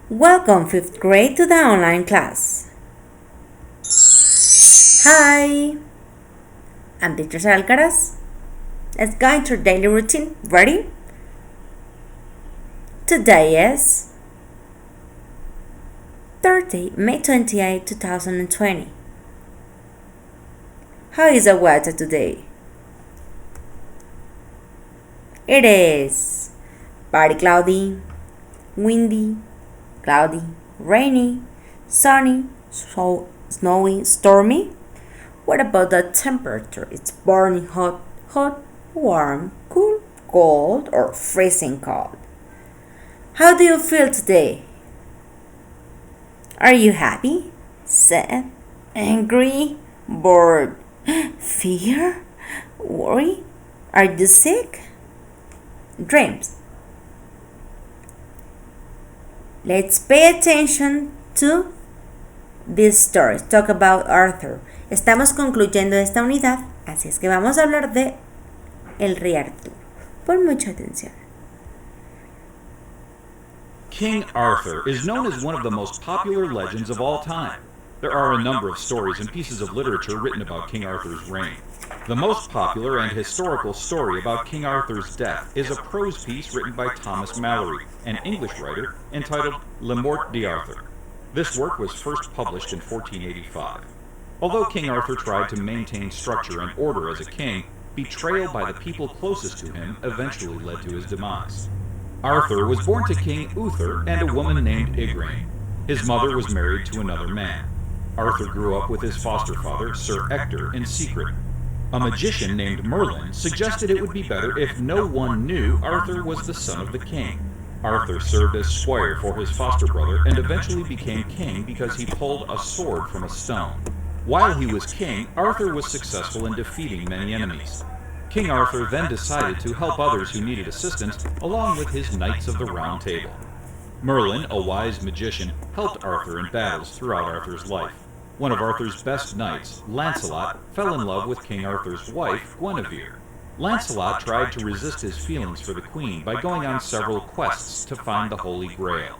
Welcome 5th grade to the online class. Hi, I'm teacher Alcaraz. Let's go into our daily routine. Ready? Today is Thursday, May 28, 2020. How is the weather today? It is partly cloudy, windy, cloudy, rainy, sunny, snowy, stormy. What about the temperature? It's burning hot, warm, cool, cold, or freezing cold. How do you feel today? Are you happy, sad, angry, bored, fear, worry? Are you sick? Dreams. Let's pay attention to these stories. Talk about Arthur. Estamos concluyendo esta unidad, así es que vamos a hablar de el rey Arturo. Pon mucha atención. King Arthur is known as one of the most popular legends of all time. There are a number of stories and pieces of literature written about King Arthur's reign. The most popular and historical story about King Arthur's death is a prose piece written by Thomas Malory, an English writer, entitled Le Morte d'Arthur. This work was first published in 1485. Although King Arthur tried to maintain structure and order as a king, betrayal by the people closest to him eventually led to his demise. Arthur was born to King Uther and a woman named Igraine. His mother was married to another man. Arthur grew up with his foster father, Sir Ector, in secret. A magician named Merlin suggested it would be better if no one knew Arthur was the son of the king. Arthur served as squire for his foster brother and eventually became king because he pulled a sword from a stone. While he was king, Arthur was successful in defeating many enemies. King Arthur then decided to help others who needed assistance along with his Knights of the Round Table. Merlin, a wise magician, helped Arthur in battles throughout Arthur's life. One of Arthur's best knights, Lancelot, fell in love with King Arthur's wife, Guinevere. Lancelot tried to resist his feelings for the queen by going on several quests to find the Holy Grail.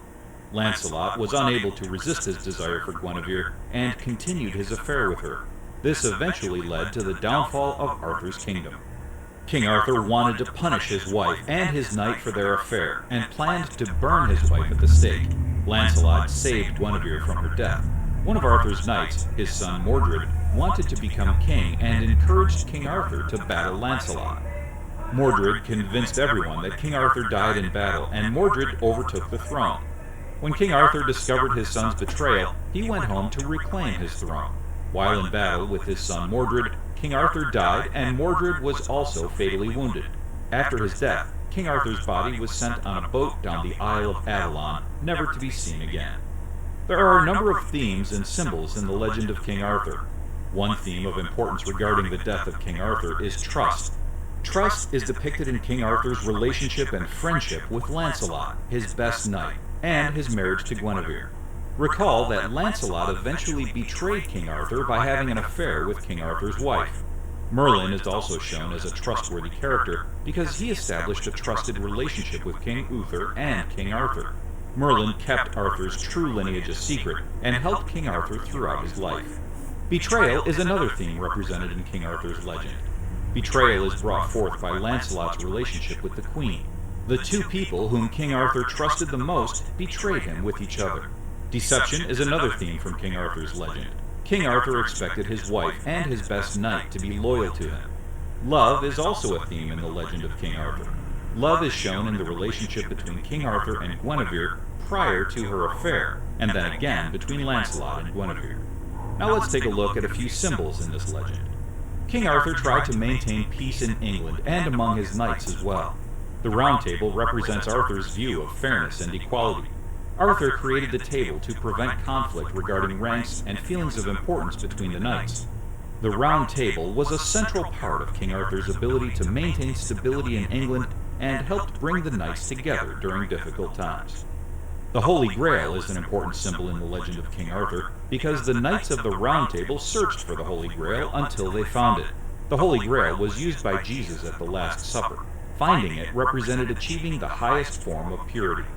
Lancelot was unable to resist his desire for Guinevere and continued his affair with her. This eventually led to the downfall of Arthur's kingdom. King Arthur wanted to punish his wife and his knight for their affair and planned to burn his wife at the stake. Lancelot saved Guinevere from her death. One of Arthur's knights, his son Mordred, wanted to become king and encouraged King Arthur to battle Lancelot. Mordred convinced everyone that King Arthur died in battle, and Mordred overtook the throne. When King Arthur discovered his son's betrayal, he went home to reclaim his throne. While in battle with his son Mordred, King Arthur died, and Mordred was also fatally wounded. After his death, King Arthur's body was sent on a boat down the Isle of Avalon, never to be seen again. There are a number of themes and symbols in the legend of King Arthur. One theme of importance regarding the death of King Arthur is trust. Trust is depicted in King Arthur's relationship and friendship with Lancelot, his best knight, and his marriage to Guinevere. Recall that Lancelot eventually betrayed King Arthur by having an affair with King Arthur's wife. Merlin is also shown as a trustworthy character because he established a trusted relationship with King Uther and King Arthur. Merlin kept Arthur's true lineage a secret and helped King Arthur throughout his life. Betrayal is another theme represented in King Arthur's legend. Betrayal is brought forth by Lancelot's relationship with the Queen. The two people whom King Arthur trusted the most betrayed him with each other. Deception is another theme from King Arthur's legend. King Arthur expected his wife and his best knight to be loyal to him. Love is also a theme in the legend of King Arthur. Love is shown in the relationship between King Arthur and Guinevere prior to her affair, and then again between Lancelot and Guinevere. Now let's take a look at a few symbols in this legend. King Arthur tried to maintain peace in England and among his knights as well. The Round Table represents Arthur's view of fairness and equality. Arthur created the table to prevent conflict regarding ranks and feelings of importance between the knights. The Round Table was a central part of King Arthur's ability to maintain stability in England and helped bring the knights together during difficult times. The Holy Grail is an important symbol in the legend of King Arthur because the Knights of the Round Table searched for the Holy Grail until they found it. The Holy Grail was used by Jesus at the Last Supper. Finding it represented achieving the highest form of purity.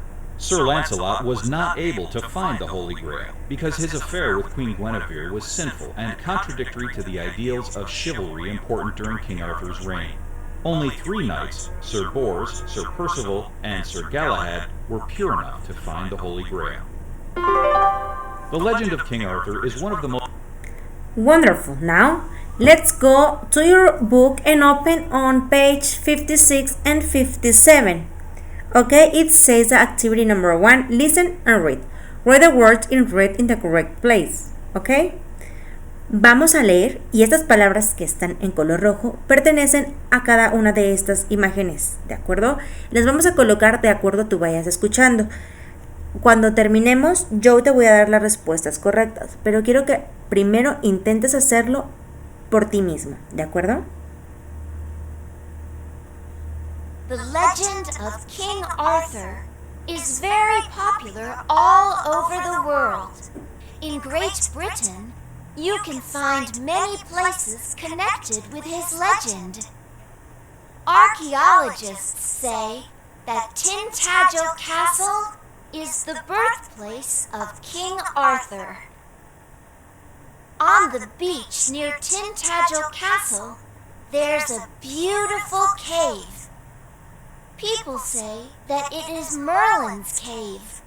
Sir Lancelot was not able to find the Holy Grail because his affair with Queen Guinevere was sinful and contradictory to the ideals of chivalry important during King Arthur's reign. Only 3 knights, Sir Bors, Sir Percival, and Sir Galahad, were pure enough to find the Holy Grail. The legend of King Arthur is one of the most... Wonderful. Now, let's go to your book and open on page 56 and 57. Okay, it says activity number 1, listen and read. Read the words in red in the correct place. Okay? Vamos a leer y estas palabras que están en color rojo pertenecen a cada una de estas imágenes, ¿de acuerdo? Las vamos a colocar de acuerdo a tú vayas escuchando. Cuando terminemos, yo te voy a dar las respuestas correctas, pero quiero que primero intentes hacerlo por ti mismo, ¿de acuerdo? The legend of King Arthur is very popular all over the world. In Great Britain, you can find many places connected with his legend. Archaeologists say that Tintagel Castle is the birthplace of King Arthur. On the beach near Tintagel Castle, there's a beautiful cave. People say that it is Merlin's cave.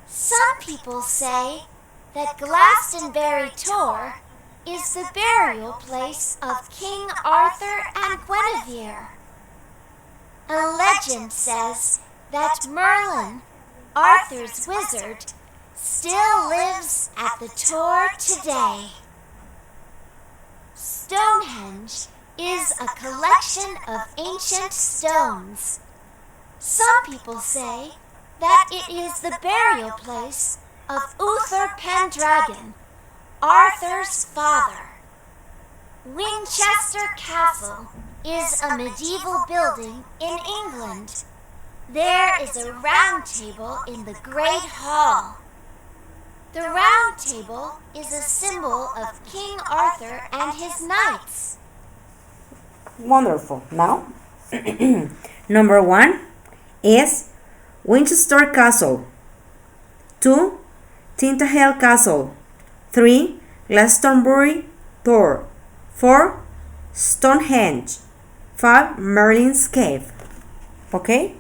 Some people say that Glastonbury Tor is the burial place of King Arthur and Guinevere. A legend says that Merlin, Arthur's wizard, still lives at the Tor today. Stonehenge is a collection of ancient stones. Some people say that it is the burial place of Uther Pendragon, Arthur's father. Winchester Castle is a medieval building in England. There is a round table in the Great Hall. The round table is a symbol of King Arthur and his knights. Wonderful. Now, number 1 is Winchester Castle. 2, Tintagel Castle. 3, Glastonbury Tor. 4, Stonehenge. 5, Merlin's Cave. Okay?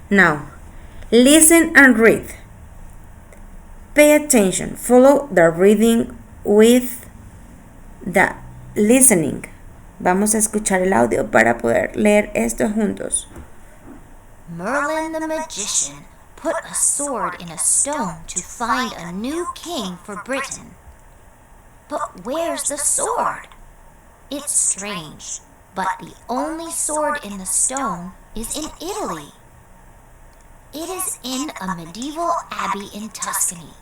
Now, listen and read. Pay attention. Follow the reading with the listening. Vamos a escuchar el audio para poder leer esto juntos. Merlin the magician put a sword in a stone to find a new king for Britain. But where's the sword? It's strange, but the only sword in the stone is in Italy. It is in a medieval abbey in Tuscany.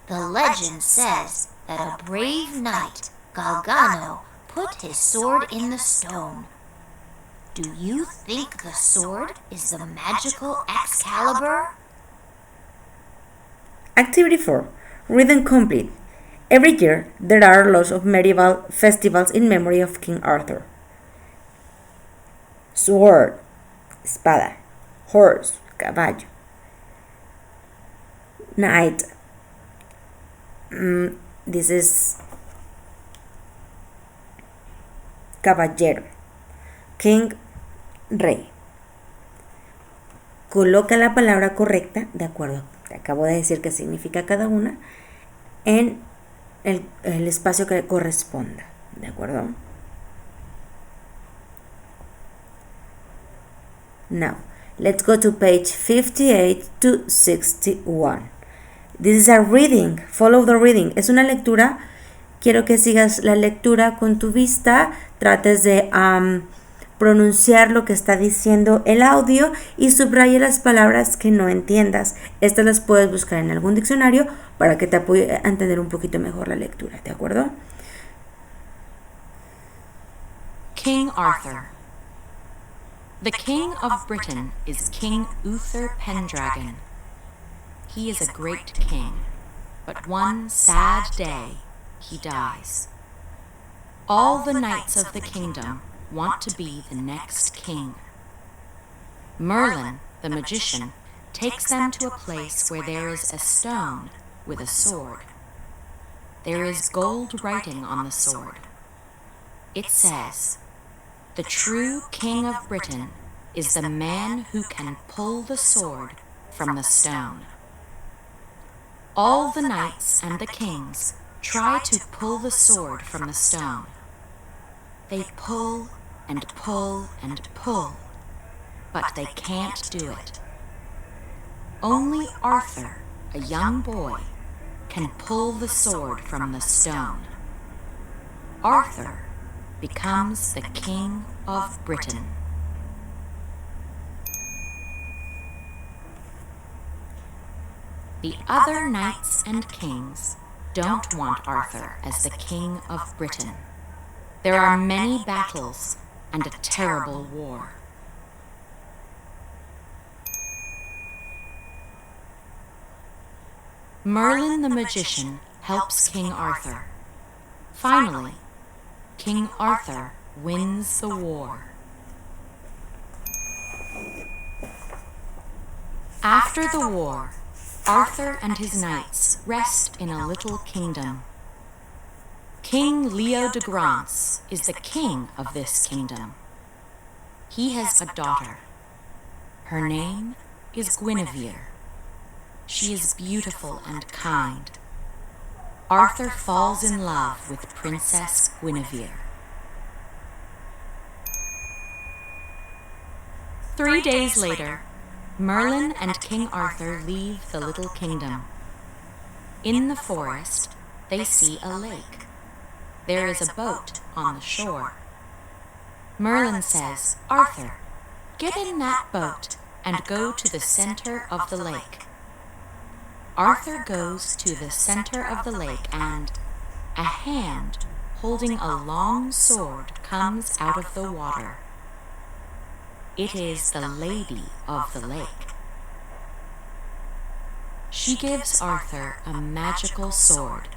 The legend says that a brave knight, Galgano, put his sword in the stone. Do you think the sword is the magical Excalibur? Activity 4. Read and complete. Every year, there are lots of medieval festivals in memory of King Arthur. Sword, espada. Horse, caballo. Knight. This is caballero. King, rey. Coloca la palabra correcta, de acuerdo, te acabo de decir qué significa cada una, en el espacio que corresponda, ¿de acuerdo? Now, let's go to page 58 to 61. This is a reading. Follow the reading. Es una lectura. Quiero que sigas la lectura con tu vista. Trates de pronunciar lo que está diciendo el audio y subraya las palabras que no entiendas. Estas las puedes buscar en algún diccionario para que te apoye a entender un poquito mejor la lectura, ¿de acuerdo? King Arthur. The King of Britain is King Uther Pendragon. He is a great king, but one sad day he dies. All the knights of the kingdom want to be the next king. Merlin, the magician, takes them to a place where there is a stone with a sword. There is gold writing on the sword. It says, "The true king of Britain is the man who can pull the sword from the stone." All the knights and the kings try to pull the sword from the stone. They pull and pull and pull, but they can't do it. Only Arthur, a young boy, can pull the sword from the stone. Arthur becomes the King of Britain. The other knights and kings don't want Arthur as the King of Britain. There are many battles and a terrible war. Merlin the magician helps King Arthur. Finally, King Arthur wins the war. After the war, Arthur and his knights rest in a little kingdom. King Leo de Grance is the king of this kingdom. He has a daughter. Her name is Guinevere. She is beautiful and kind. Arthur falls in love with Princess Guinevere. 3 days later, Merlin and King Arthur leave the little kingdom. In the forest, they see a lake. There is a boat on the shore. Merlin says, "Arthur, get in that boat and go to the center of the lake." Arthur goes to the center of the lake and a hand holding a long sword comes out of the water. It is the lady of the lake. She gives Arthur a magical sword.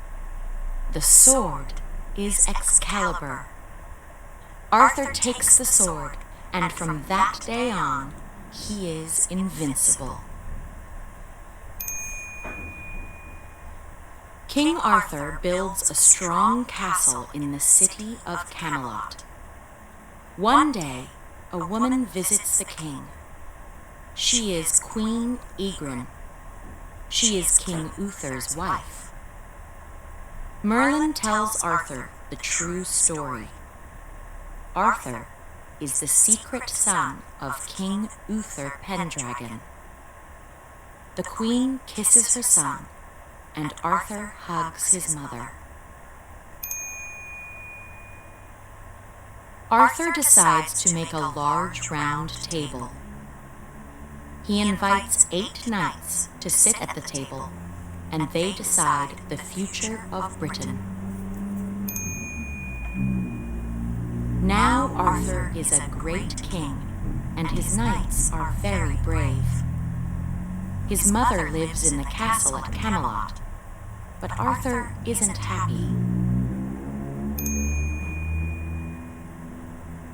The sword is Excalibur. Arthur takes the sword, and from that day on, he is invincible. King Arthur builds a strong castle in the city of Camelot. One day, a woman visits the king. She is Queen Egrin. She is King Uther's wife. Merlin tells Arthur the true story. Arthur is the secret son of King Uther Pendragon. The queen kisses her son, and Arthur hugs his mother. Arthur decides to make a large round table. He invites 8 knights to sit at the table, and they decide the future of Britain. Now Arthur is a great king, and his knights are very brave. His mother lives in the castle at Camelot, but Arthur isn't happy.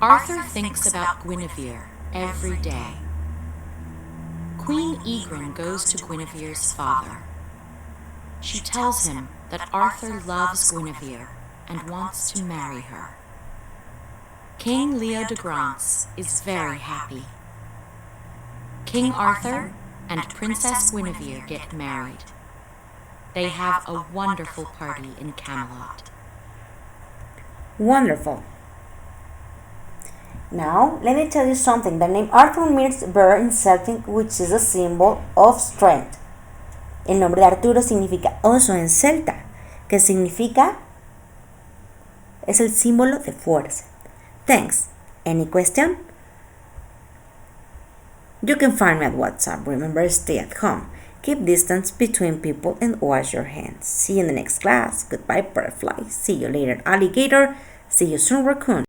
Arthur thinks about Guinevere every day. Queen Egrin goes to Guinevere's father. She tells him that Arthur loves Guinevere and wants to marry her. King Leo de Grance is very happy. King Arthur and Princess Guinevere get married. They have a wonderful party in Camelot. Wonderful. Now, let me tell you something. The name Arthur means bear in Celtic, which is a symbol of strength. El nombre de Arturo significa oso en celta, que significa es el símbolo de fuerza. Thanks. Any question? You can find me at WhatsApp. Remember, stay at home. Keep distance between people and wash your hands. See you in the next class. Goodbye, butterfly. See you later, alligator. See you soon, raccoon.